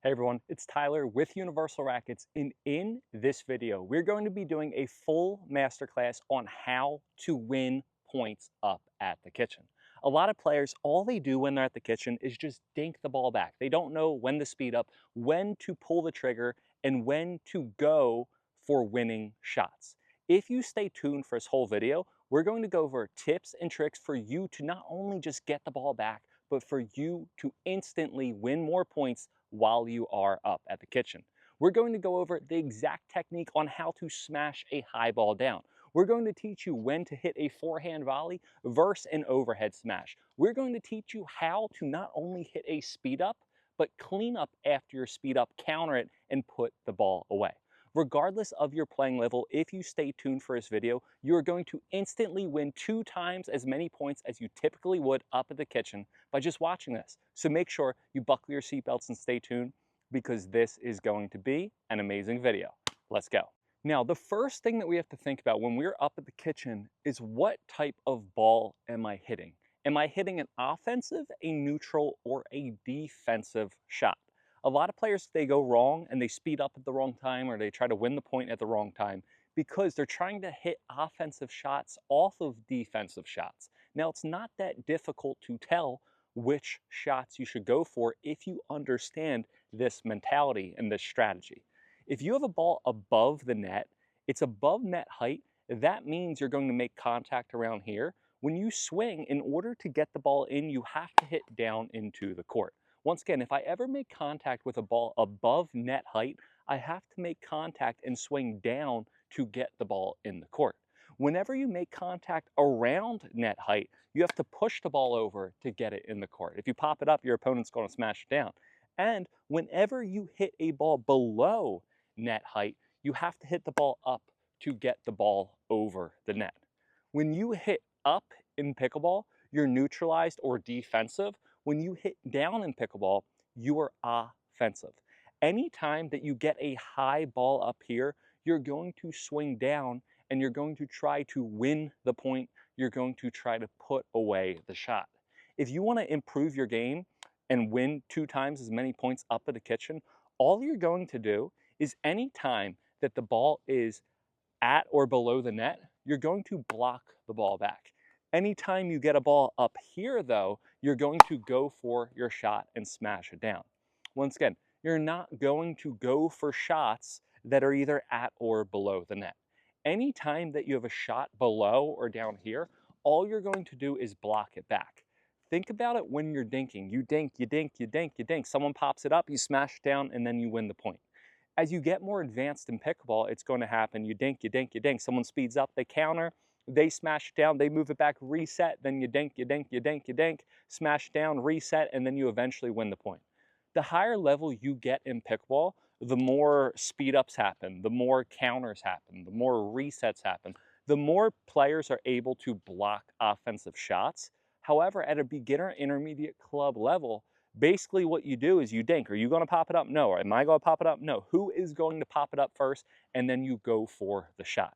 Hey everyone, it's Tyler with Universal Rackets, and in this video, we're going to be doing a full masterclass on how to win points up at the kitchen. A lot of players, all they do when they're at the kitchen is just dink the ball back. They don't know when to speed up, when to pull the trigger, and when to go for winning shots. If you stay tuned for this whole video, we're going to go over tips and tricks for you to not only just get the ball back, but for you to instantly win more points while you are up at the kitchen. We're going to go over the exact technique on how to smash a high ball down. We're going to teach you when to hit a forehand volley versus an overhead smash. We're going to teach you how to not only hit a speed up, but clean up after your speed up, counter it, and put the ball away. Regardless of your playing level, if you stay tuned for this video, you are going to instantly win 2 times as many points as you typically would up at the kitchen by just watching this. So make sure you buckle your seatbelts and stay tuned because this is going to be an amazing video. Let's go. Now, the first thing that we have to think about when we're up at the kitchen is what type of ball am I hitting? Am I hitting an offensive, a neutral, or a defensive shot? A lot of players, they go wrong and they speed up at the wrong time or they try to win the point at the wrong time because they're trying to hit offensive shots off of defensive shots. Now, it's not that difficult to tell which shots you should go for if you understand this mentality and this strategy. If you have a ball above the net, it's above net height, that means you're going to make contact around here. When you swing, in order to get the ball in, you have to hit down into the court. Once again, if I ever make contact with a ball above net height, I have to make contact and swing down to get the ball in the court. Whenever you make contact around net height, you have to push the ball over to get it in the court. If you pop it up, your opponent's going to smash it down. And whenever you hit a ball below net height, you have to hit the ball up to get the ball over the net. When you hit up in pickleball, you're neutralized or defensive. When you hit down in pickleball, you are offensive. Anytime that you get a high ball up here, you're going to swing down and you're going to try to win the point. You're going to try to put away the shot. If you want to improve your game and win 2 times as many points up at the kitchen, all you're going to do is anytime that the ball is at or below the net, you're going to block the ball back. Anytime you get a ball up here, though, you're going to go for your shot and smash it down. Once again, you're not going to go for shots that are either at or below the net. Anytime that you have a shot below or down here, all you're going to do is block it back. Think about it when you're dinking. You dink, you dink, you dink, you dink. Someone pops it up, you smash it down, and then you win the point. As you get more advanced in pickleball, it's going to happen. You dink, you dink, you dink. Someone speeds up, they counter, they smash it down, they move it back, reset, then you dink, you dink, you dink, you dink, smash down, reset, and then you eventually win the point. The higher level you get in pickleball, the more speed ups happen, the more counters happen, the more resets happen, the more players are able to block offensive shots. However, at a beginner intermediate club level, basically what you do is you dink. Are you going to pop it up? No. Or am I going to pop it up? No. Who is going to pop it up first? And then you go for the shot.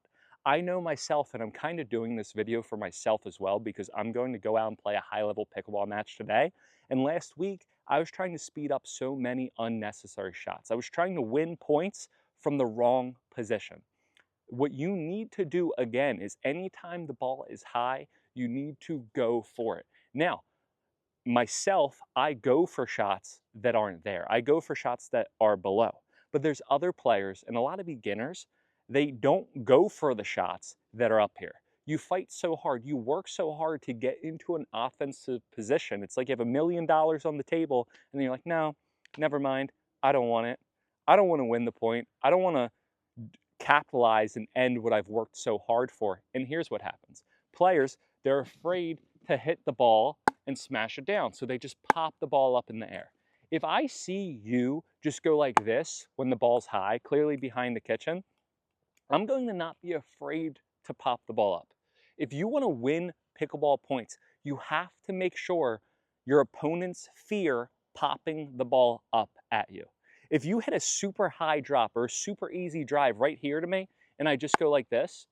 I know myself, and I'm kind of doing this video for myself as well because I'm going to go out and play a high-level pickleball match today. And last week, I was trying to speed up so many unnecessary shots. I was trying to win points from the wrong position. What you need to do, again, is anytime the ball is high, you need to go for it. Now, myself, I go for shots that aren't there. I go for shots that are below. But there's other players, and a lot of beginners, they don't go for the shots that are up here. You fight so hard, you work so hard to get into an offensive position. It's like you have $1 million on the table, and then you're like, no, never mind, I don't want it. I don't want to win the point. I don't want to capitalize and end what I've worked so hard for. And here's what happens. Players, they're afraid to hit the ball and smash it down, so they just pop the ball up in the air. If I see you just go like this when the ball's high, clearly behind the kitchen, I'm going to not be afraid to pop the ball up. If you want to win pickleball points, you have to make sure your opponents fear popping the ball up at you. If you hit a super high drop or a super easy drive right here to me, and I just go like this,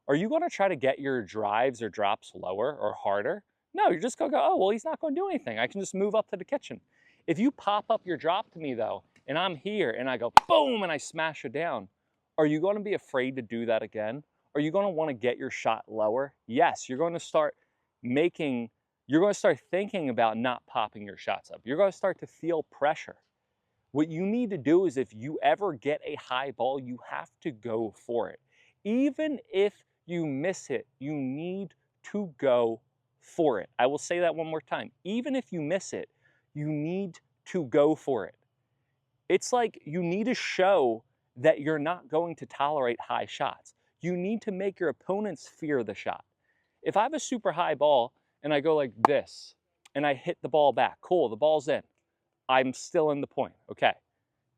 are you going to try to get your drives or drops lower or harder? No, you're just going to go, oh, well, he's not going to do anything. I can just move up to the kitchen. If you pop up your drop to me, though, and I'm here and I go boom and I smash it down, are you going to be afraid to do that again? Are you going to want to get your shot lower? Yes, you're going to start thinking about not popping your shots up. You're going to start to feel pressure. What you need to do is if you ever get a high ball, you have to go for it. Even if you miss it, you need to go for it. I will say that one more time. Even if you miss it, you need to go for it. It's like you need to show that you're not going to tolerate high shots. You need to make your opponents fear the shot. If I have a super high ball and I go like this and I hit the ball back, cool, the ball's in. I'm still in the point, okay.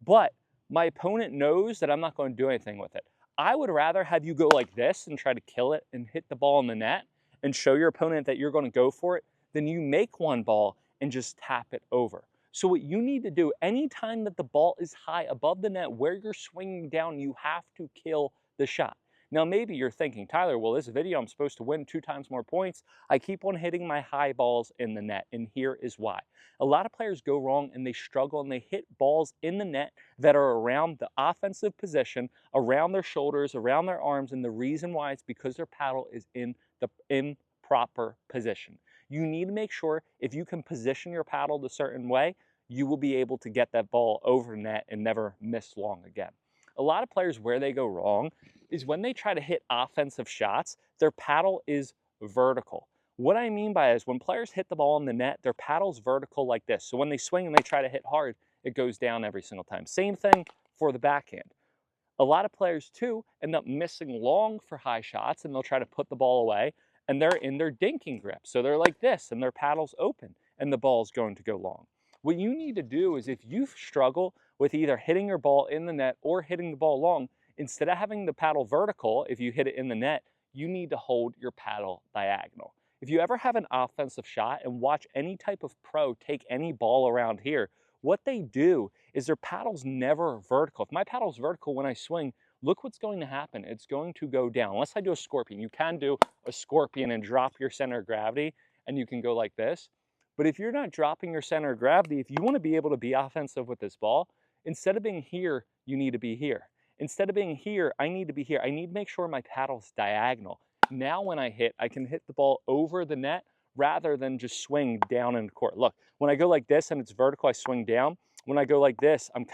But my opponent knows that I'm not going to do anything with it. I would rather have you go like this and try to kill it and hit the ball in the net and show your opponent that you're going to go for it than you make one ball and just tap it over. So what you need to do, anytime that the ball is high above the net where you're swinging down, you have to kill the shot. Now maybe you're thinking, Tyler, well, this video I'm supposed to win 2 times more points. I keep on hitting my high balls in the net, and here is why. A lot of players go wrong and they struggle and they hit balls in the net that are around the offensive position, around their shoulders, around their arms, and the reason why is because their paddle is in the improper position. You need to make sure if you can position your paddle a certain way, you will be able to get that ball over net and never miss long again. A lot of players, where they go wrong is when they try to hit offensive shots, their paddle is vertical. What I mean by is when players hit the ball in the net, their paddle's vertical like this. So when they swing and they try to hit hard, it goes down every single time. Same thing for the backhand. A lot of players too end up missing long for high shots and they'll try to put the ball away and they're in their dinking grip. So they're like this and their paddle's open and the ball's going to go long. What you need to do is if you struggle with either hitting your ball in the net or hitting the ball long, instead of having the paddle vertical, if you hit it in the net, you need to hold your paddle diagonal. If you ever have an offensive shot and watch any type of pro take any ball around here, what they do is their paddle's never vertical. If my paddle's vertical when I swing, look what's going to happen. It's going to go down. Unless I do a scorpion. You can do a scorpion and drop your center of gravity and you can go like this. But if you're not dropping your center of gravity, if you want to be able to be offensive with this ball, instead of being here, you need to be here. Instead of being here, I need to be here. I need to make sure my paddle's diagonal. Now when I hit, I can hit the ball over the net rather than just swing down in the court. Look, when I go like this and it's vertical, I swing down. When I go like this, I'm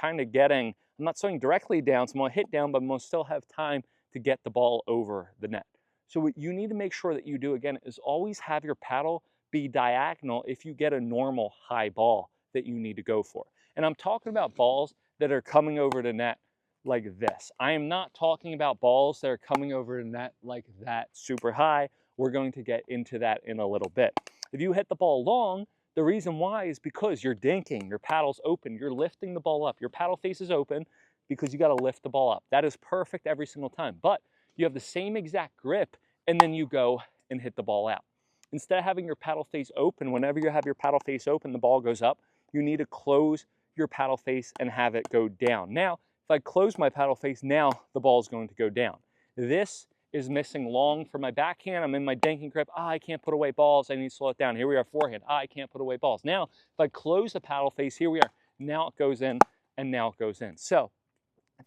not swinging directly down, so I'm gonna hit down, but I'm gonna still have time to get the ball over the net. So what you need to make sure that you do, again, is always have your paddle be diagonal if you get a normal high ball that you need to go for. And I'm talking about balls that are coming over the net like this. I am not talking about balls that are coming over the net like that super high. We're going to get into that in a little bit. If you hit the ball long, the reason why is because you're dinking, your paddle's open, you're lifting the ball up. Your paddle face is open because you got to lift the ball up. That is perfect every single time. But you have the same exact grip and then you go and hit the ball out. Instead of having your paddle face open, whenever you have your paddle face open, the ball goes up, you need to close your paddle face and have it go down. Now, if I close my paddle face, now the ball is going to go down. This is missing long for my backhand. I'm in my dinking grip. I can't put away balls. I need to slow it down. Here we are, forehand. I can't put away balls. Now, if I close the paddle face, here we are. Now it goes in, and now it goes in. So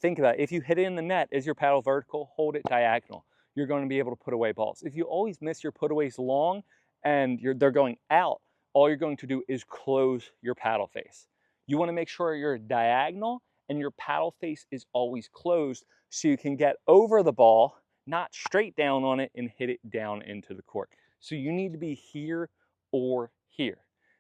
think about it. If you hit it in the net, is your paddle vertical? Hold it diagonal. You're going to be able to put away balls. If you always miss your putaways long and they're going out, all you're going to do is close your paddle face. You want to make sure you're diagonal and your paddle face is always closed so you can get over the ball, not straight down on it and hit it down into the court. So you need to be here or here.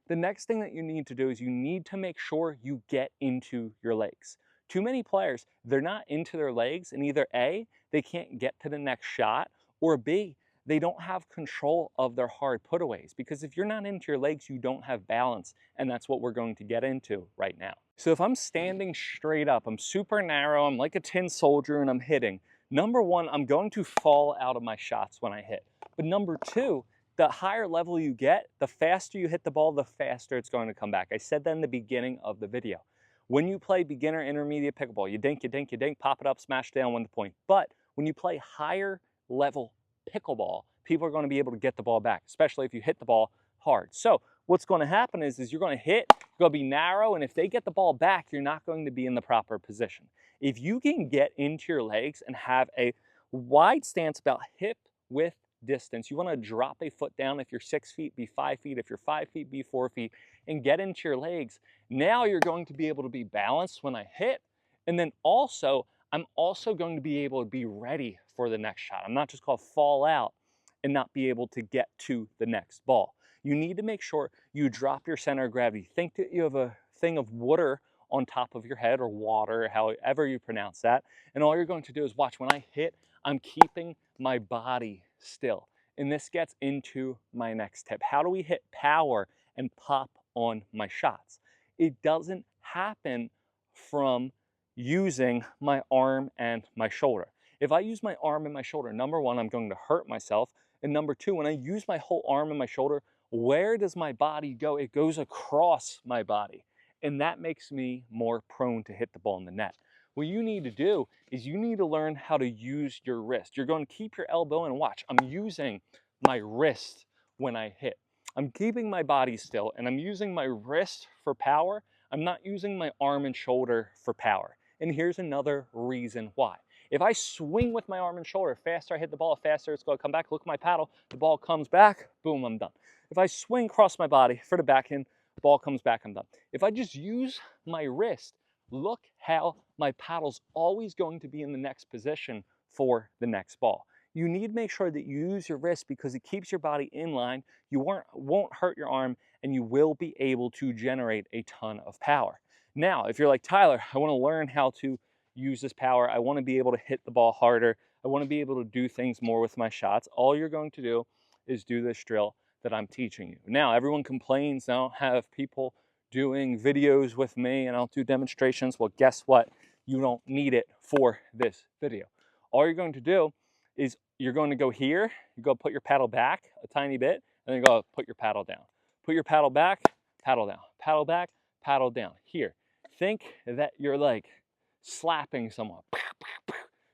The next thing that you need to do is you need to make sure you get into your legs. Too many players, they're not into their legs, and either A, they can't get to the next shot, or B, they don't have control of their hard putaways. Because if you're not into your legs, you don't have balance, and that's what we're going to get into right now. So if I'm standing straight up, I'm super narrow, I'm like a tin soldier, and I'm hitting, number one, I'm going to fall out of my shots when I hit. But number two, the higher level you get, the faster you hit the ball, the faster it's going to come back. I said that in the beginning of the video. When you play beginner, intermediate pickleball, you dink, pop it up, smash down, win the point. But when you play higher level pickleball, people are going to be able to get the ball back, especially if you hit the ball hard. So what's going to happen is you're going to hit, You're going to be narrow, and if they get the ball back, you're not going to be in the proper position. If you can get into your legs and have a wide stance about hip width distance, you want to drop a foot down. If you're 6 feet, be 5 feet. If you're 5 feet, be 4 feet, and get into your legs. Now you're going to be able to be balanced when I hit, and then also, I'm also going to be able to be ready for the next shot. I'm not just going to fall out and not be able to get to the next ball. You need to make sure you drop your center of gravity. Think that you have a thing of water on top of your head, or water, however you pronounce that. And all you're going to do is watch. When I hit, I'm keeping my body still. And this gets into my next tip. How do we hit power and pop on my shots? It doesn't happen from using my arm and my shoulder. If I use my arm and my shoulder, number one, I'm going to hurt myself. And number two, when I use my whole arm and my shoulder, where does my body go? It goes across my body. And that makes me more prone to hit the ball in the net. What you need to do is you need to learn how to use your wrist. You're going to keep your elbow in, and watch. I'm using my wrist when I hit. I'm keeping my body still, and I'm using my wrist for power. I'm not using my arm and shoulder for power. And here's another reason why. If I swing with my arm and shoulder, faster I hit the ball, faster it's going to come back. Look at my paddle. The ball comes back, boom, I'm done. If I swing across my body for the backhand, ball comes back, I'm done. If I just use my wrist, look how my paddle's always going to be in the next position for the next ball. You need to make sure that you use your wrist because it keeps your body in line, you won't hurt your arm, and you will be able to generate a ton of power. Now, if you're like, Tyler, I want to learn how to use this power, I want to be able to hit the ball harder, I want to be able to do things more with my shots, all you're going to do is do this drill that I'm teaching you. Now, everyone complains I don't have people doing videos with me and I'll do demonstrations. Well, guess what? You don't need it for this video. All you're going to do is you're going to go here, you go put your paddle back a tiny bit, and then you go put your paddle down. Put your paddle back, paddle down, paddle back, paddle down. Here, think that you're like slapping someone.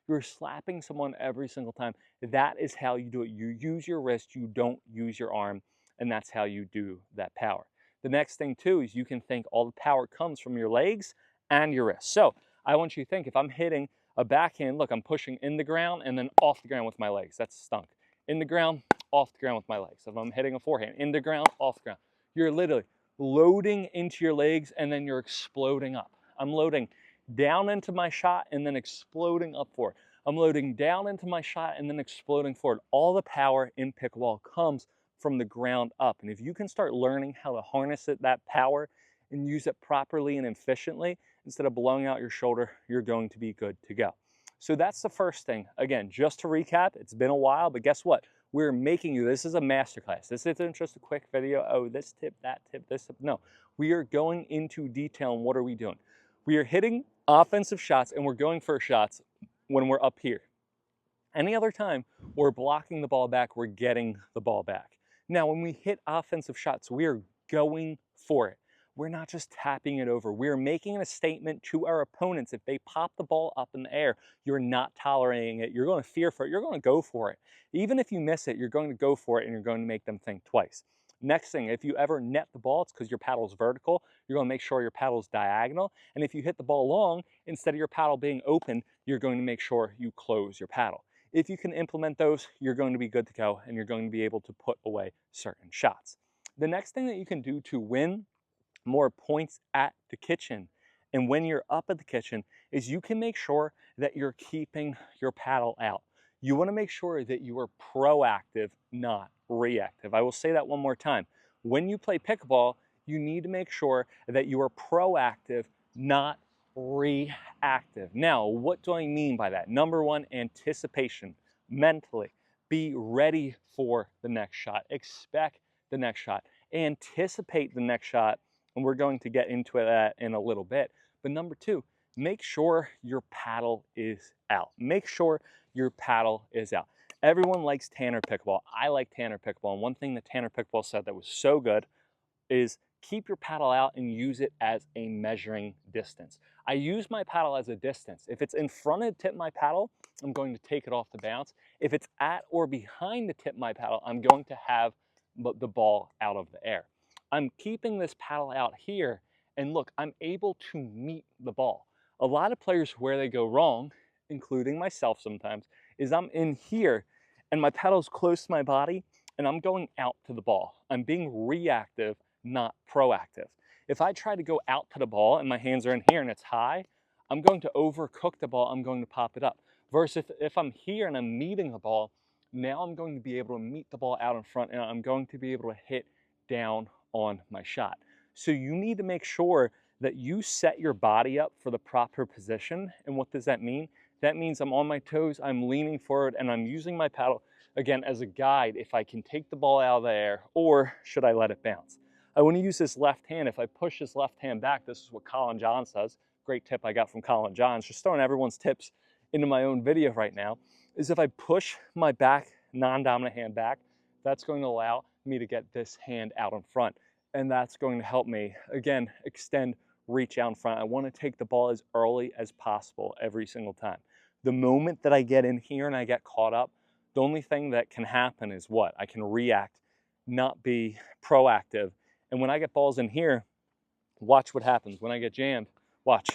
You're slapping someone every single time. That is how you do it. You use your wrist, you don't use your arm, and that's how you do that power. The next thing too is you can think all the power comes from your legs and your wrist. So I want you to think, if I'm hitting a backhand, look, I'm pushing in the ground and then off the ground with my legs. That's stunk. In the ground, off the ground with my legs. If I'm hitting a forehand, in the ground, off the ground. You're literally loading into your legs and then you're exploding up. I'm loading down into my shot and then exploding up forward. I'm loading down into my shot and then exploding forward. All the power in pickleball comes from the ground up. And if you can start learning how to harness that power and use it properly and efficiently, instead of blowing out your shoulder, you're going to be good to go. So that's the first thing. Again, just to recap, it's been a while, but guess what? We're making you, this is a masterclass. This isn't just a quick video, oh, this tip, that tip, this tip. No, we are going into detail on what are we doing. We are hitting offensive shots and we're going for shots when we're up here. Any other time, we're blocking the ball back, we're getting the ball back. Now, when we hit offensive shots, we are going for it. We're not just tapping it over. We're making a statement to our opponents. If they pop the ball up in the air, you're not tolerating it. You're going to fear for it. You're going to go for it. Even if you miss it, you're going to go for it and you're going to make them think twice. Next thing, if you ever net the ball, it's because your paddle's vertical. You're going to make sure your paddle's diagonal. And if you hit the ball long, instead of your paddle being open, you're going to make sure you close your paddle. If you can implement those, you're going to be good to go and you're going to be able to put away certain shots. The next thing that you can do to win more points at the kitchen and when you're up at the kitchen is you can make sure that you're keeping your paddle out. You want to make sure that you are proactive, not reactive. I will say that one more time. When you play pickleball, you need to make sure that you are proactive, not reactive. Now, what do I mean by that? Number one, anticipation. Mentally, be ready for the next shot. Expect the next shot. Anticipate the next shot, and we're going to get into that in a little bit. But number two, make sure your paddle is out. Make sure your paddle is out. Everyone likes Tanner Pickleball. I like Tanner Pickleball. And one thing that Tanner Pickleball said that was so good is keep your paddle out and use it as a measuring distance. I use my paddle as a distance. If it's in front of the tip of my paddle, I'm going to take it off the bounce. If it's at or behind the tip of my paddle, I'm going to have the ball out of the air. I'm keeping this paddle out here And look, I'm able to meet the ball. A lot of players where they go wrong, including myself sometimes, is I'm in here and my pedal's close to my body and I'm going out to the ball. I'm being reactive, not proactive. If I try to go out to the ball and my hands are in here and it's high, I'm going to overcook the ball, I'm going to pop it up. Versus if I'm here and I'm meeting the ball, now I'm going to be able to meet the ball out in front and I'm going to be able to hit down on my shot. So you need to make sure that you set your body up for the proper position. And what does that mean? That means I'm on my toes, I'm leaning forward, and I'm using my paddle, again, as a guide if I can take the ball out of the air or should I let it bounce. I want to use this left hand. If I push this left hand back, this is what Colin Johns does. Great tip I got from Colin Johns. Just throwing everyone's tips into my own video right now, is if I push my back non-dominant hand back, that's going to allow me to get this hand out in front. And that's going to help me, again, extend reach out in front. I want to take the ball as early as possible every single time. The moment that I get in here and I get caught up, the only thing that can happen is what? I can react, not be proactive. And when I get balls in here, watch what happens. When I get jammed, watch,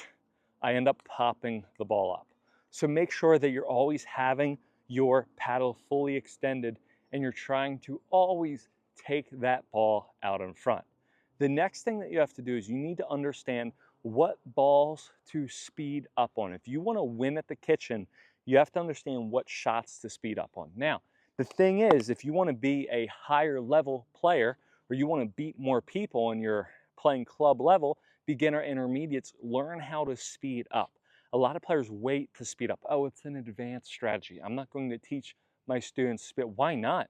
I end up popping the ball up. So make sure that you're always having your paddle fully extended and you're trying to always take that ball out in front. The next thing that you have to do is you need to understand what balls to speed up on. If you want to win at the kitchen, you have to understand what shots to speed up on. Now, the thing is, if you want to be a higher level player or you want to beat more people and you're playing club level, beginner, intermediates, learn how to speed up. A lot of players wait to speed up. Oh, it's an advanced strategy. I'm not going to teach my students speed. Why not?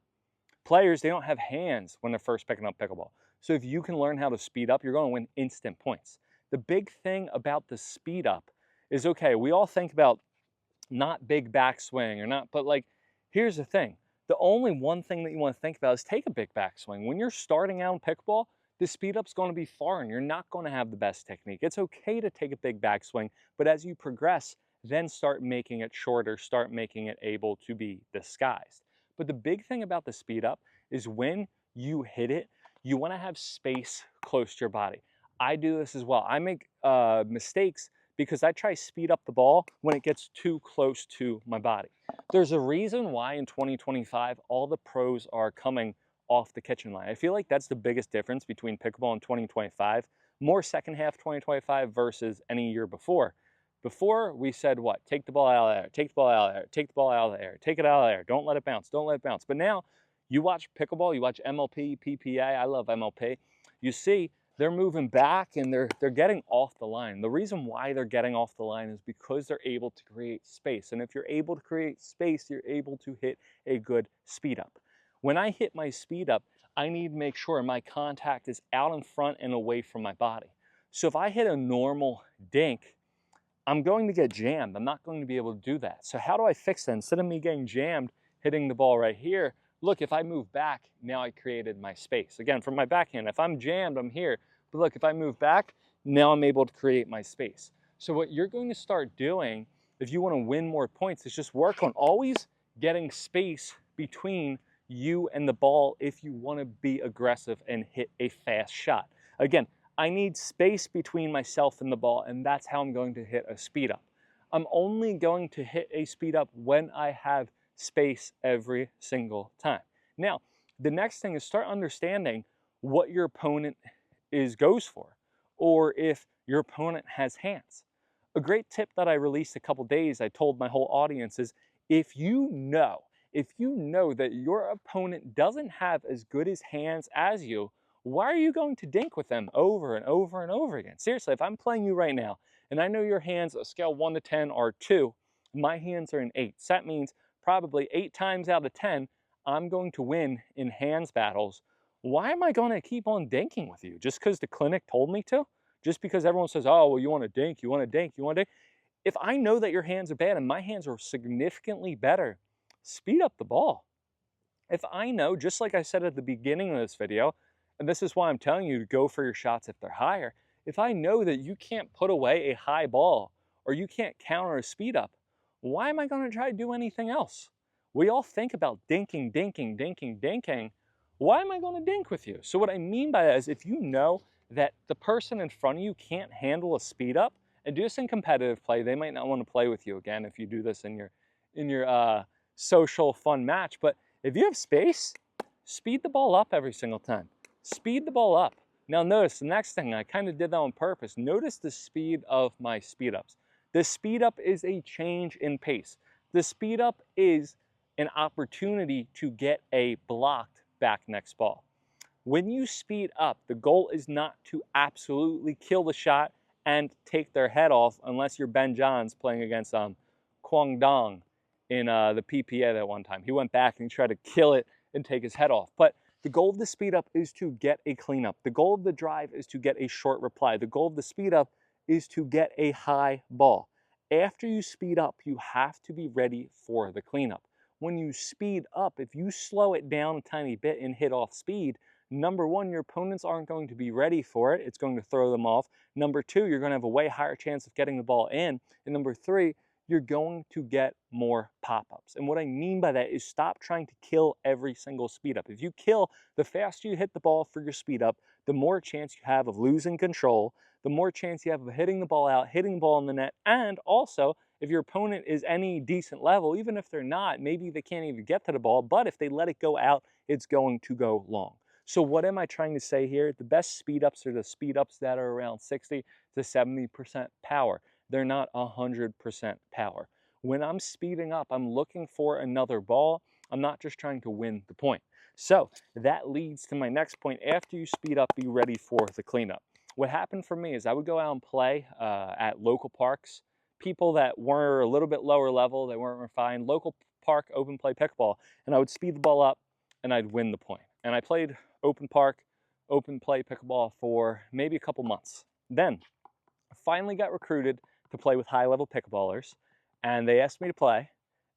Players, they don't have hands when they're first picking up pickleball. So if you can learn how to speed up, you're going to win instant points. The big thing about the speed up is, okay, we all think about not big backswing or not, but like, here's the thing. The only one thing that you want to think about is take a big backswing. When you're starting out in pickleball, the speed up's going to be foreign. You're not going to have the best technique. It's okay to take a big backswing, but as you progress, then start making it shorter, start making it able to be disguised. But the big thing about the speed up is when you hit it, you want to have space close to your body. I do this as well. I make mistakes because I try to speed up the ball when it gets too close to my body. There's a reason why in 2025, all the pros are coming off the kitchen line. I feel like that's the biggest difference between pickleball in 2025, more second half 2025 versus any year before. Before, we said what? Take the ball out of the air, take the ball out of the air, take the ball out of the air, take it out of the air, don't let it bounce, don't let it bounce. But now, you watch pickleball, you watch MLP, PPA, I love MLP, you see they're moving back and they're getting off the line. The reason why they're getting off the line is because they're able to create space. And if you're able to create space, you're able to hit a good speed up. When I hit my speed up, I need to make sure my contact is out in front and away from my body. So if I hit a normal dink, I'm going to get jammed. I'm not going to be able to do that. So how do I fix that? Instead of me getting jammed, hitting the ball right here, look, if I move back, now I created my space. Again, from my backhand, if I'm jammed, I'm here. But look, if I move back, now I'm able to create my space. So what you're going to start doing, if you want to win more points, is just work on always getting space between you and the ball if you want to be aggressive and hit a fast shot. Again, I need space between myself and the ball, and that's how I'm going to hit a speed up. I'm only going to hit a speed up when I have space every single time. Now, the next thing is start understanding what your opponent goes for, or if your opponent has hands. A great tip that I released a couple days, I told my whole audience is, if you know that your opponent doesn't have as good as hands as you, why are you going to dink with them over and over and over again? Seriously, if I'm playing you right now, and I know your hands, a scale 1 to 10 are 2, my hands are an 8. So that means probably 8 times out of 10, I'm going to win in hands battles. Why am I going to keep on dinking with you? Just because the clinic told me to? Just because everyone says, oh, well, you want to dink, you want to dink, you want to dink? If I know that your hands are bad and my hands are significantly better, speed up the ball. If I know, just like I said at the beginning of this video, and this is why I'm telling you to go for your shots if they're higher, if I know that you can't put away a high ball or you can't counter a speed up, why am I going to try to do anything else? We all think about dinking, dinking, dinking, dinking. Why am I going to dink with you? So what I mean by that is if you know that the person in front of you can't handle a speed up, and do this in competitive play. They might not want to play with you again if you do this in your social fun match. But if you have space, speed the ball up every single time. Speed the ball up. Now notice the next thing, I kind of did that on purpose. Notice the speed of my speed ups. The speed up is a change in pace. The speed up is an opportunity to get a blocked back next ball. When you speed up, the goal is not to absolutely kill the shot and take their head off, unless you're Ben Johns playing against Kwang Dong in the PPA that one time. He went back and tried to kill it and take his head off. But the goal of the speed up is to get a cleanup. The goal of the drive is to get a short reply. The goal of the speed up is to get a high ball. After you speed up, you have to be ready for the cleanup. When you speed up, if you slow it down a tiny bit and hit off speed, number one, your opponents aren't going to be ready for it. It's going to throw them off. Number two, you're going to have a way higher chance of getting the ball in. And number three, you're going to get more pop-ups. And what I mean by that is stop trying to kill every single speed up. If you kill, the faster you hit the ball for your speed up, the more chance you have of losing control, the more chance you have of hitting the ball out, hitting the ball in the net, and also if your opponent is any decent level, even if they're not, maybe they can't even get to the ball, but if they let it go out, it's going to go long. So what am I trying to say here? The best speed ups are the speed ups that are around 60 to 70% power. They're not 100% power. When I'm speeding up, I'm looking for another ball. I'm not just trying to win the point. So that leads to my next point. After you speed up, be ready for the cleanup. What happened for me is I would go out and play at local parks. People that were a little bit lower level, they weren't refined, local park open play pickleball, and I would speed the ball up and I'd win the point. And I played open park, open play pickleball for maybe a couple months. Then I finally got recruited to play with high level pickleballers, and they asked me to play.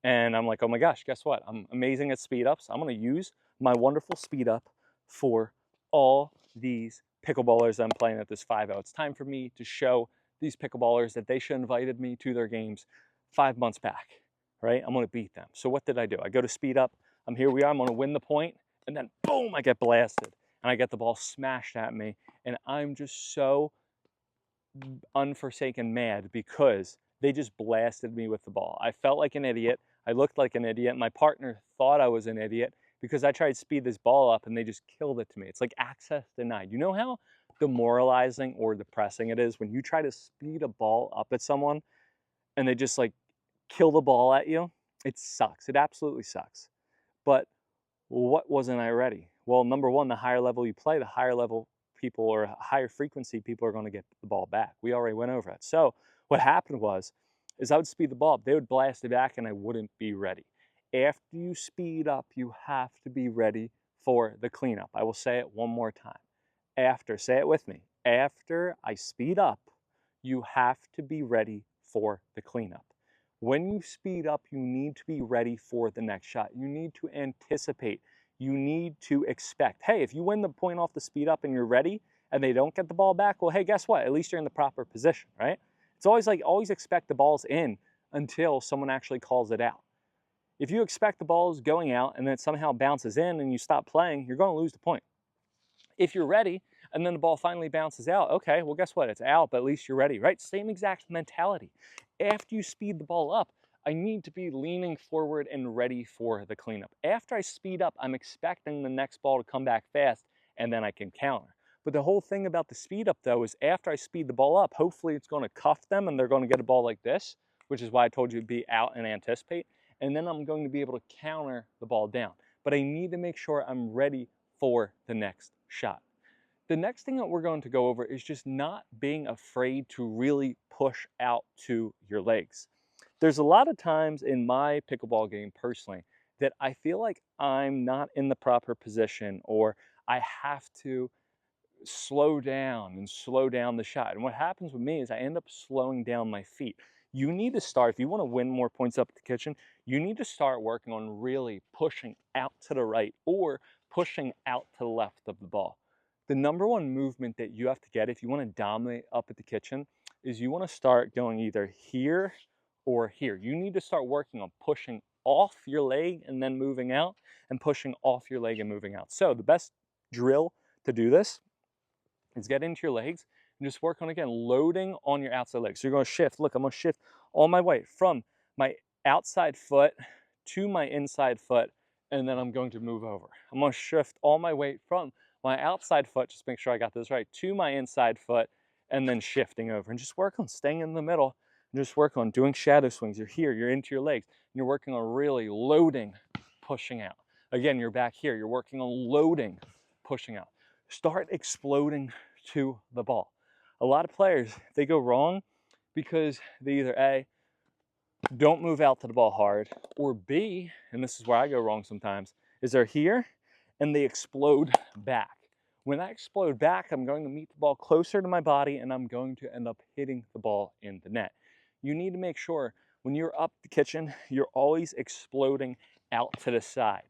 And I'm like, oh my gosh, guess what? I'm amazing at speed ups. I'm going to use my wonderful speed up for all these pickleballers I'm playing at this 5-0. It's time for me to show these pickleballers that they should have invited me to their games 5 months back, right? I'm going to beat them. So what did I do? I go to speed up. Here we are. I'm going to win the point. And then boom, I get blasted. And I get the ball smashed at me. And I'm just so unforsaken mad because they just blasted me with the ball. I felt like an idiot. I looked like an idiot. My partner thought I was an idiot because I tried to speed this ball up and they just killed it to me. It's like access denied. You know how demoralizing or depressing it is when you try to speed a ball up at someone and they just like kill the ball at you? It sucks. It absolutely sucks. But what wasn't I ready? Well, number one, the higher level you play, the higher level people or higher frequency people are going to get the ball back. We already went over it. So what happened was, is I would speed the ball up. They would blast it back and I wouldn't be ready. After you speed up, you have to be ready for the cleanup. I will say it one more time. After, say it with me. After I speed up, you have to be ready for the cleanup. When you speed up, you need to be ready for the next shot. You need to anticipate. You need to expect. Hey, if you win the point off the speed up and you're ready and they don't get the ball back, well, hey, guess what? At least you're in the proper position, right? It's always like, always expect the ball's in until someone actually calls it out. If you expect the ball's going out and then it somehow bounces in and you stop playing, you're going to lose the point. If you're ready and then the ball finally bounces out, okay, well, guess what? It's out, but at least you're ready, right? Same exact mentality. After you speed the ball up, I need to be leaning forward and ready for the cleanup. After I speed up, I'm expecting the next ball to come back fast and then I can counter. But the whole thing about the speed up though is after I speed the ball up, hopefully it's going to cuff them and they're going to get a ball like this, which is why I told you to be out and anticipate. And then I'm going to be able to counter the ball down. But I need to make sure I'm ready for the next shot. The next thing that we're going to go over is just not being afraid to really push out to your legs. There's a lot of times in my pickleball game personally that I feel like I'm not in the proper position or I have to slow down the shot. And what happens with me is I end up slowing down my feet. You need to start, if you want to win more points up at the kitchen, you need to start working on really pushing out to the right or pushing out to the left of the ball. The number one movement that you have to get if you want to dominate up at the kitchen is you want to start going either here or here. You need to start working on pushing off your leg and then moving out and pushing off your leg and moving out. So the best drill to do this is get into your legs and just work on, again, loading on your outside leg. So you're going to shift. Look, I'm going to shift all my weight from my outside foot to my inside foot, and then I'm going to move over. I'm going to shift all my weight from my outside foot, just make sure I got this right, to my inside foot, and then shifting over. And just work on staying in the middle, and just work on doing shadow swings. You're here, you're into your legs, and you're working on really loading, pushing out. Again, you're back here, you're working on loading, pushing out. Start exploding to the ball. A lot of players, they go wrong because they either A, don't move out to the ball hard, or B, and this is where I go wrong sometimes, is they're here and they explode back. When I explode back, I'm going to meet the ball closer to my body and I'm going to end up hitting the ball in the net. You need to make sure when you're up the kitchen, you're always exploding out to the side,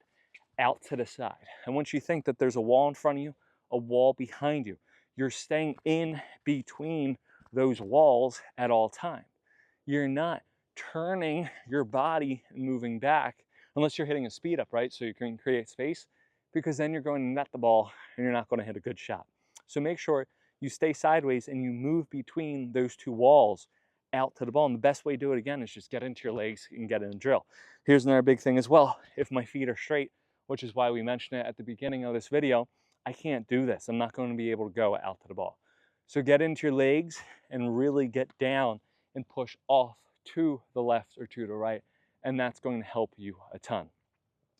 out to the side. And once you think that there's a wall in front of you, a wall behind you, you're staying in between those walls at all times. You're not turning your body and moving back unless you're hitting a speed up, right? So you can create space, because then you're going to net the ball and you're not going to hit a good shot. So make sure you stay sideways and you move between those two walls out to the ball. And the best way to do it, again, is just get into your legs and get in a drill. Here's another big thing as well. If my feet are straight, which is why we mentioned it at the beginning of this video, I can't do this. I'm not going to be able to go out to the ball. So get into your legs and really get down and push off to the left or to the right, and that's going to help you a ton.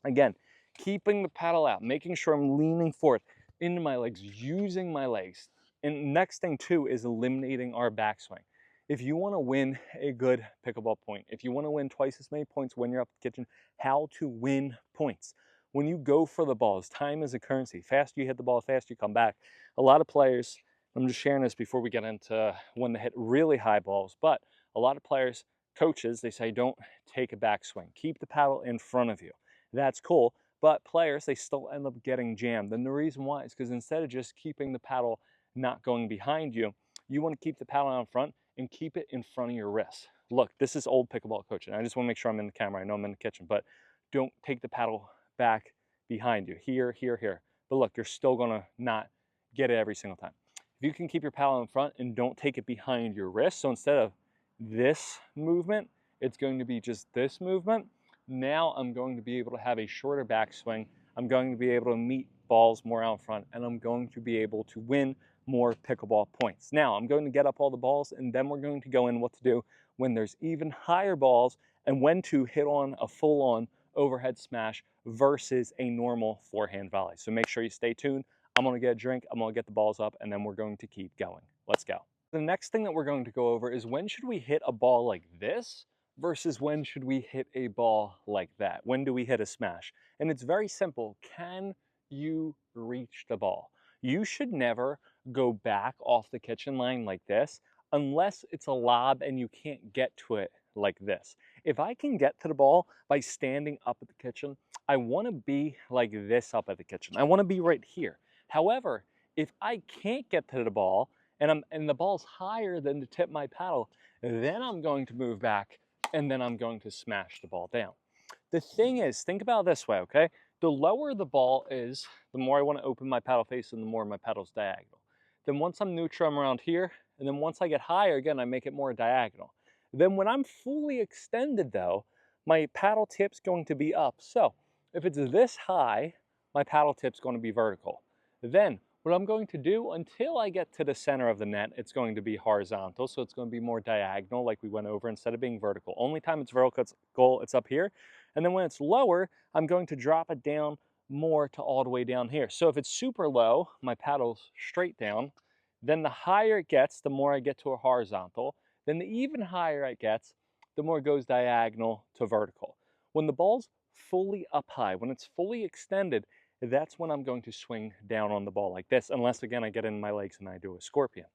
Again, keeping the paddle out, making sure I'm leaning forward into my legs, using my legs. And next thing too is eliminating our backswing. If you want to win a good pickleball point, if you want to win twice as many points when you're up the kitchen, how to win points. When you go for the balls, time is a currency. Fast you hit the ball, fast you come back. A lot of players, I'm just sharing this before we get into when they hit really high balls, but a lot of players, coaches, they say don't take a backswing. Keep the paddle in front of you. That's cool, but players, they still end up getting jammed. And the reason why is because instead of just keeping the paddle not going behind you, you want to keep the paddle out in front and keep it in front of your wrist. Look, this is old pickleball coaching. I just want to make sure I'm in the camera. I know I'm in the kitchen, but don't take the paddle back behind you. Here, here, here. But look, you're still going to not get it every single time. If you can keep your paddle in front and don't take it behind your wrist, so instead of this movement, it's going to be just this movement. Now I'm going to be able to have a shorter backswing. I'm going to be able to meet balls more out front, and I'm going to be able to win more pickleball points. Now I'm going to get up all the balls, and then we're going to go in what to do when there's even higher balls and when to hit on a full-on overhead smash versus a normal forehand volley. So make sure you stay tuned. I'm going to get a drink, I'm going to get the balls up, and then we're going to keep going. Let's go. The next thing that we're going to go over is when should we hit a ball like this versus when should we hit a ball like that? When do we hit a smash? And it's very simple. Can you reach the ball? You should never go back off the kitchen line like this unless it's a lob and you can't get to it like this. If I can get to the ball by standing up at the kitchen, I want to be like this up at the kitchen. I want to be right here. However, if I can't get to the ball and the ball's higher than the tip of my paddle, then I'm going to move back and then I'm going to smash the ball down. The thing is, think about it this way, okay? The lower the ball is, the more I want to open my paddle face and the more my paddle's diagonal. Then once I'm neutral, I'm around here, and then once I get higher, again, I make it more diagonal. Then when I'm fully extended though, my paddle tip's going to be up. So if it's this high, my paddle tip's going to be vertical. Then what I'm going to do until I get to the center of the net, it's going to be horizontal. So it's going to be more diagonal like we went over instead of being vertical. Only time it's vertical, it's up here. And then when it's lower, I'm going to drop it down more to all the way down here. So if it's super low, my paddle's straight down. Then the higher it gets, the more I get to a horizontal. Then the even higher it gets, the more it goes diagonal to vertical. When the ball's fully up high, when it's fully extended, that's when I'm going to swing down on the ball like this, unless again I get in my legs and I do a scorpion.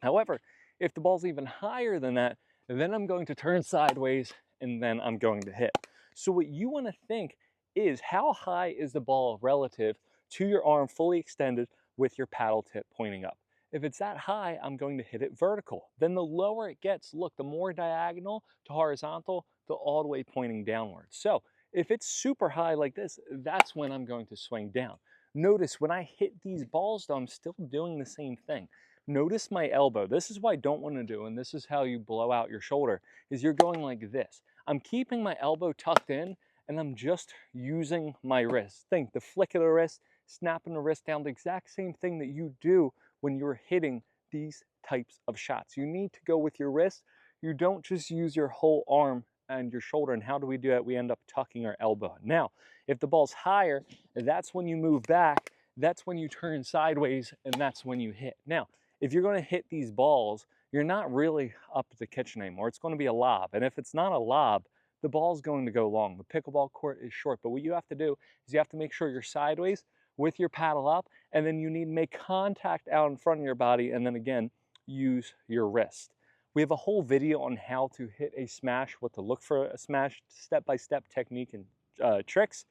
However, if the ball's even higher than that, then I'm going to turn sideways and then I'm going to hit. So what you want to think is, how high is the ball relative to your arm fully extended with your paddle tip pointing up? If it's that high, I'm going to hit it vertical. Then the lower it gets, look, the more diagonal to horizontal to all the way pointing downward. So if it's super high like this, that's when I'm going to swing down. Notice when I hit these balls though, I'm still doing the same thing. Notice my elbow. This is what I don't want to do, and this is how you blow out your shoulder, is you're going like this. I'm keeping my elbow tucked in, and I'm just using my wrist. Think the flick of the wrist, snapping the wrist down, the exact same thing that you do when you're hitting these types of shots. You need to go with your wrist. You don't just use your whole arm and your shoulder. And how do we do that? We end up tucking our elbow. Now, if the ball's higher, that's when you move back, that's when you turn sideways, and that's when you hit. Now, if you're going to hit these balls, you're not really up at the kitchen anymore. It's going to be a lob. And if it's not a lob, the ball's going to go long. The pickleball court is short. But what you have to do is you have to make sure you're sideways with your paddle up, and then you need to make contact out in front of your body, and then again, use your wrist. We have a whole video on how to hit a smash, what to look for a smash, step-by-step technique and tricks.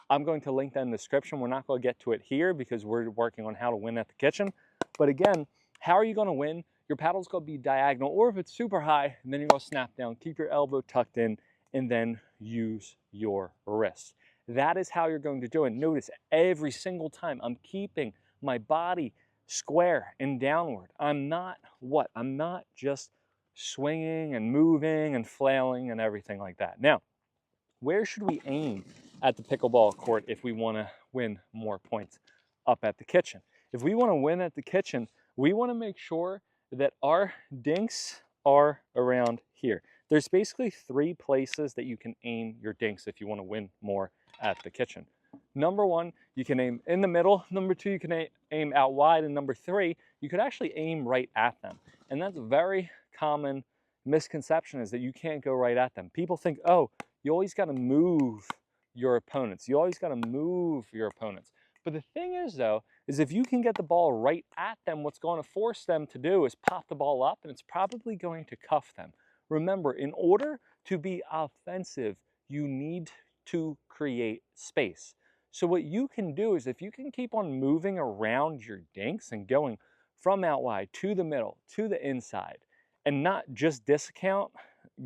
I'm going to link that in the description. We're not going to get to it here because we're working on how to win at the kitchen. But again, how are you going to win? Your paddle's going to be diagonal, or if it's super high, and then you're going to snap down, keep your elbow tucked in, and then use your wrist. That is how you're going to do it. Notice every single time I'm keeping my body square and downward. I'm not just swinging and moving and flailing and everything like that. Now, where should we aim at the pickleball court if we want to win more points? Up at the kitchen. If we want to win at the kitchen, we want to make sure that our dinks are around here. There's basically 3 places that you can aim your dinks if you want to win more at the kitchen. Number 1, you can aim in the middle. Number 2, you can aim out wide. And number 3, you could actually aim right at them. And that's a very common misconception, is that you can't go right at them. People think, oh, you always got to move your opponents. You always got to move your opponents. But the thing is, though, is if you can get the ball right at them, what's going to force them to do is pop the ball up, and it's probably going to cuff them. Remember, in order to be offensive, you need to create space. So what you can do is, if you can keep on moving around your dinks and going from out wide to the middle to the inside, and not just discount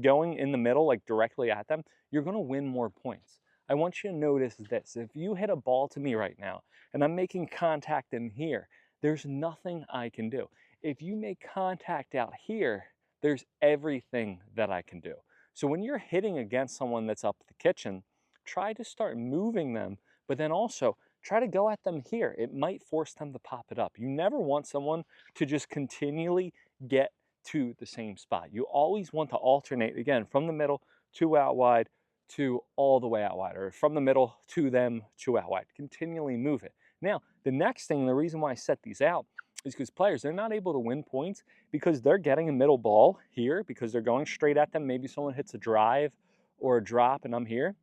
going in the middle like directly at them, you're going to win more points. I want you to notice this. If you hit a ball to me right now and I'm making contact in here, there's nothing I can do. If you make contact out here, there's everything that I can do. So when you're hitting against someone that's up the kitchen, try to start moving them, but then also try to go at them here. It might force them to pop it up. You never want someone to just continually get to the same spot. You always want to alternate, again, from the middle to out wide to all the way out wide, or from the middle to them to out wide. Continually move it. Now, the next thing, the reason why I set these out is because players, they're not able to win points because they're getting a middle ball here because they're going straight at them. Maybe someone hits a drive or a drop and I'm here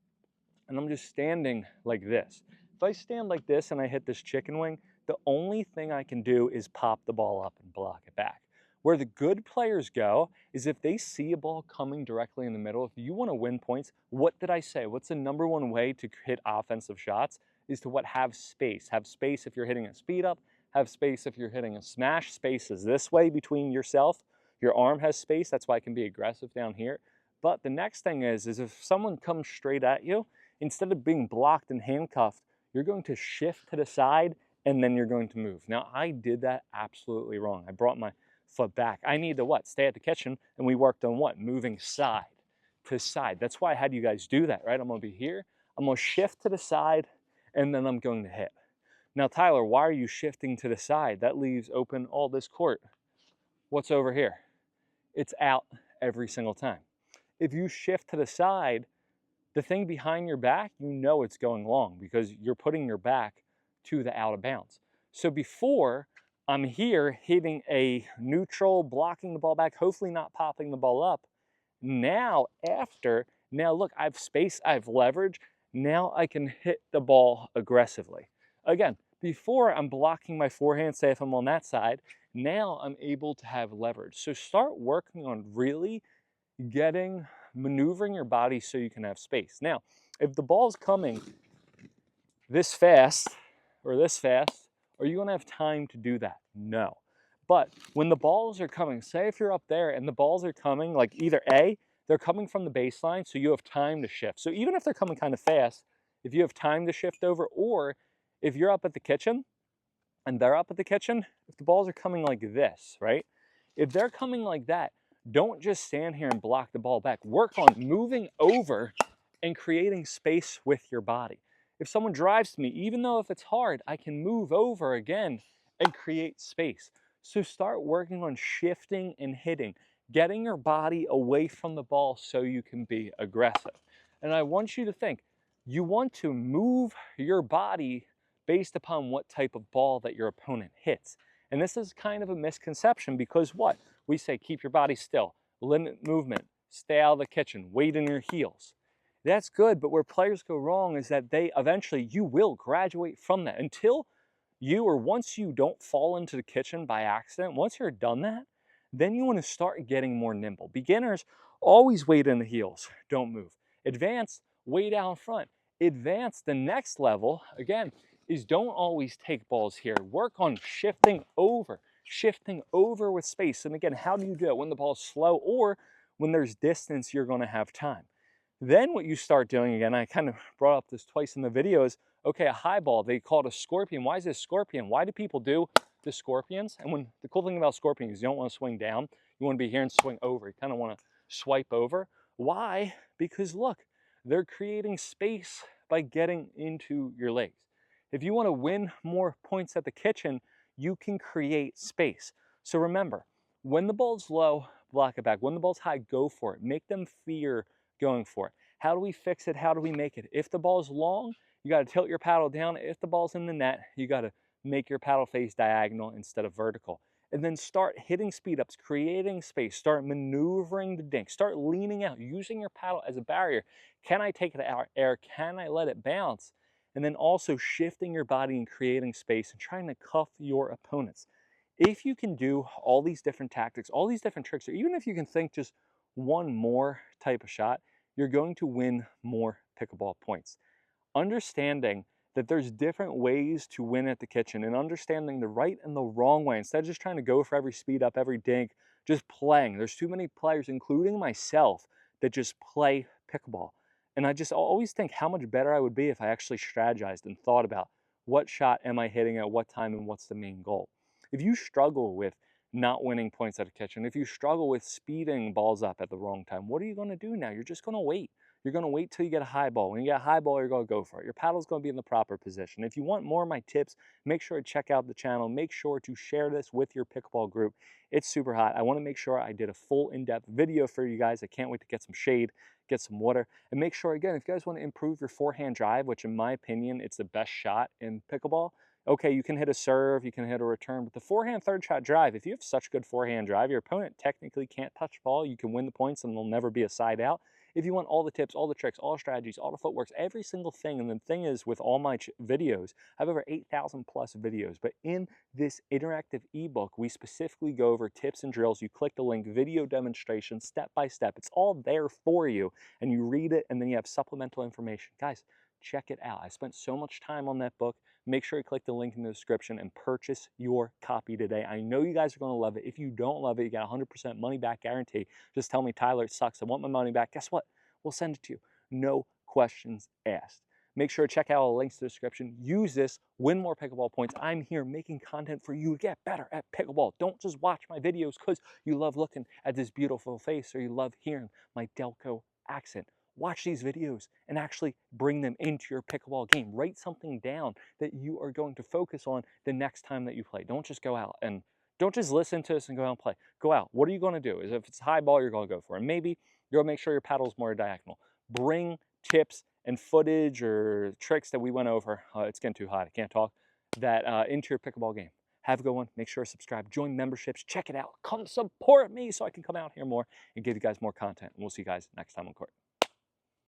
and I'm just standing like this. If I stand like this and I hit this chicken wing, the only thing I can do is pop the ball up and block it back. Where the good players go is if they see a ball coming directly in the middle. If you want to win points, what did I say? What's the number 1 way to hit offensive shots? Is to have space. Have space if you're hitting a speed up. Have space if you're hitting a smash. Space is this way between yourself. Your arm has space. That's why I can be aggressive down here. But the next thing is if someone comes straight at you, instead of being blocked and handcuffed, you're going to shift to the side and then you're going to move. Now, I did that absolutely wrong. I brought my foot back. I need to stay at the kitchen, and we worked on moving side to side. That's why I had you guys do that, right? I'm going to be here. I'm going to shift to the side, and then I'm going to hit. Now, Tyler, why are you shifting to the side? That leaves open all this court. What's over here? It's out every single time. If you shift to the side, the thing behind your back, you know it's going long because you're putting your back to the out of bounds. So before, I'm here hitting a neutral, blocking the ball back, hopefully not popping the ball up. Now look, I have space, I have leverage. Now I can hit the ball aggressively. Again, before I'm blocking my forehand, say if I'm on that side, now I'm able to have leverage. So start working on really maneuvering your body so you can have space. Now, if the ball's coming this fast, are you going to have time to do that? No. But when the balls are coming, say if you're up there and the balls are coming, like either A, they're coming from the baseline, so you have time to shift. So even if they're coming kind of fast, if you have time to shift over, or If you're up at the kitchen and they're up at the kitchen, if the balls are coming like this, right? If they're coming like that, don't just stand here and block the ball back. Work on moving over and creating space with your body. If someone drives to me, even though if it's hard, I can move over again and create space. So start working on shifting and hitting, getting your body away from the ball so you can be aggressive. And I want you to think, you want to move your body based upon what type of ball that your opponent hits. And this is kind of a misconception because what? We say keep your body still, limit movement, stay out of the kitchen, weight in your heels. That's good, but where players go wrong is that they eventually, you will graduate from that until you, or once you don't fall into the kitchen by accident, once you're done that, then you want to start getting more nimble. Beginners, always weight in the heels, don't move. Advanced, way down front. Advanced, the next level, again, is don't always take balls here. Work on shifting over with space. And again, how do you do it? When the ball's slow or when there's distance, you're going to have time. Then what you start doing, again, I kind of brought up this twice in the video, is, okay, a high ball, they call it a scorpion. Why is it a scorpion? Why do people do the scorpions? And when the cool thing about scorpions is you don't want to swing down. You want to be here and swing over. You kind of want to swipe over. Why? Because look, they're creating space by getting into your legs. If you want to win more points at the kitchen, you can create space. So remember, when the ball's low, block it back. When the ball's high, go for it. Make them fear going for it. How do we fix it? How do we make it? If the ball's long, you got to tilt your paddle down. If the ball's in the net, you got to make your paddle face diagonal instead of vertical. And then start hitting speed ups, creating space, start maneuvering the dink, start leaning out, using your paddle as a barrier. Can I take it out air? Can I let it bounce? And then also shifting your body and creating space and trying to cuff your opponents. If you can do all these different tactics, all these different tricks, or even if you can think just one more type of shot, you're going to win more pickleball points. Understanding that there's different ways to win at the kitchen and understanding the right and the wrong way, instead of just trying to go for every speed up, every dink, just playing. There's too many players, including myself, that just play pickleball. And I just always think how much better I would be if I actually strategized and thought about what shot am I hitting at what time and what's the main goal. If you struggle with not winning points at a kitchen, if you struggle with speeding balls up at the wrong time, what are you going to do now? You're just going to wait. You're going to wait till you get a high ball. When you get a high ball, you're going to go for it. Your paddle's going to be in the proper position. If you want more of my tips, make sure to check out the channel. Make sure to share this with your pickleball group. It's super hot. I want to make sure I did a full in-depth video for you guys. I can't wait to get some shade, get some water, and make sure, again, if you guys want to improve your forehand drive, which in my opinion, it's the best shot in pickleball. Okay, you can hit a serve, you can hit a return, but the forehand third shot drive, if you have such good forehand drive, your opponent technically can't touch the ball. You can win the points and there'll never be a side out. If you want all the tips, all the tricks, all the strategies, all the footworks, every single thing, and the thing is with all my videos, I have over 8,000 plus videos, but in this interactive ebook, we specifically go over tips and drills. You click the link, video demonstration, step by step. It's all there for you, and you read it, and then you have supplemental information. Guys, check it out. I spent so much time on that book. Make sure you click the link in the description and purchase your copy today. I know you guys are going to love it. If you don't love it, you got 100% money back guarantee. Just tell me, Tyler, it sucks. I want my money back. Guess what? We'll send it to you. No questions asked. Make sure to check out all the links in the description. Use this, win more pickleball points. I'm here making content for you to get better at pickleball. Don't just watch my videos because you love looking at this beautiful face or you love hearing my Delco accent. Watch these videos and actually bring them into your pickleball game. Write something down that you are going to focus on the next time that you play. Don't just go out and don't just listen to us and go out and play. Go out. What are you going to do? Is if it's high ball, you're going to go for it. And maybe you're going to make sure your paddle's more diagonal. Bring tips and footage or tricks that we went over. It's getting too hot. I can't talk. That into your pickleball game. Have a good one. Make sure to subscribe. Join memberships. Check it out. Come support me so I can come out here more and give you guys more content. And we'll see you guys next time on court.